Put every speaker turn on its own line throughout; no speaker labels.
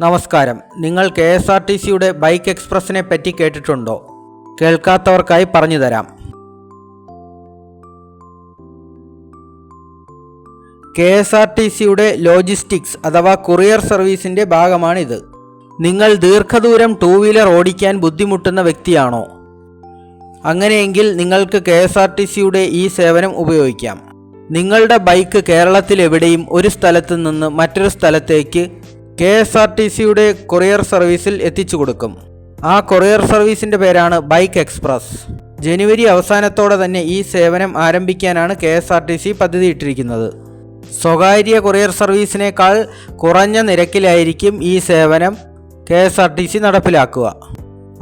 നമസ്കാരം. നിങ്ങൾ KSRTCയുടെ ബൈക്ക് എക്സ്പ്രസിനെ പറ്റി കേട്ടിട്ടുണ്ടോ? കേൾക്കാത്തവർക്കായി പറഞ്ഞു തരാം. KSRTCയുടെ ലോജിസ്റ്റിക്സ് അഥവാ കൊറിയർ സർവീസിൻ്റെ ഭാഗമാണിത്. നിങ്ങൾ ദീർഘദൂരം ടൂ വീലർ ഓടിക്കാൻ ബുദ്ധിമുട്ടുന്ന വ്യക്തിയാണോ? അങ്ങനെയെങ്കിൽ നിങ്ങൾക്ക് KSRTCയുടെ ഈ സേവനം ഉപയോഗിക്കാം. നിങ്ങളുടെ ബൈക്ക് കേരളത്തിൽ എവിടെയും ഒരു സ്ഥലത്ത് നിന്ന് മറ്റൊരു സ്ഥലത്തേക്ക് KSRTCയുടെ കൊറിയർ സർവീസിൽ എത്തിച്ചു കൊടുക്കും. ആ കൊറിയർ സർവീസിൻ്റെ പേരാണ് ബൈക്ക് എക്സ്പ്രസ്. ജനുവരി അവസാനത്തോടെ തന്നെ ഈ സേവനം ആരംഭിക്കാനാണ് KSRTC പദ്ധതിയിട്ടിരിക്കുന്നത്. സ്വകാര്യ കൊറിയർ സർവീസിനേക്കാൾ കുറഞ്ഞ നിരക്കിലായിരിക്കും ഈ സേവനം KSRTC നടപ്പിലാക്കുക.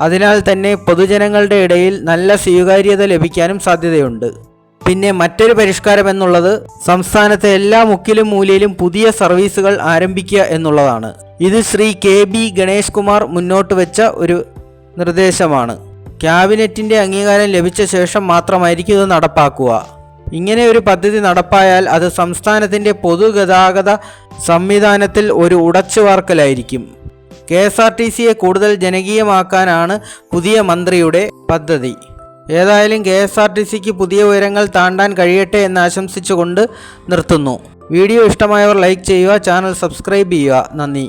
അതിനാൽ തന്നെ പൊതുജനങ്ങളുടെ ഇടയിൽ നല്ല സ്വീകാര്യത ലഭിക്കാനും സാധ്യതയുണ്ട്. പിന്നെ മറ്റൊരു പരിഷ്കാരം എന്നുള്ളത് സംസ്ഥാനത്തെ എല്ലാ മുക്കിലും മൂലയിലും പുതിയ സർവീസുകൾ ആരംഭിക്കുക എന്നുള്ളതാണ്. ഇത് ശ്രീ KB ഗണേഷ് കുമാർ മുന്നോട്ട് വെച്ച ഒരു നിർദ്ദേശമാണ്. ക്യാബിനറ്റിൻ്റെ അംഗീകാരം ലഭിച്ച ശേഷം മാത്രമായിരിക്കും ഇത് നടപ്പാക്കുക. ഇങ്ങനെ ഒരു പദ്ധതി നടപ്പായാൽ അത് സംസ്ഥാനത്തിൻ്റെ പൊതുഗതാഗത സംവിധാനത്തിൽ ഒരു ഉടച്ചുവാർക്കലായിരിക്കും. KSRTCയെ കൂടുതൽ ജനകീയമാക്കാനാണ് പുതിയ മന്ത്രിയുടെ പദ്ധതി. ഏതായാലും KSRTCക്ക് പുതിയ ഉയരങ്ങൾ താണ്ടാൻ കഴിയട്ടെ എന്ന് ആശംസിച്ചുകൊണ്ട് നിർത്തുന്നു. വീഡിയോ ഇഷ്ടമായവർ ലൈക്ക് ചെയ്യുക, ചാനൽ സബ്സ്ക്രൈബ് ചെയ്യുക. നന്ദി.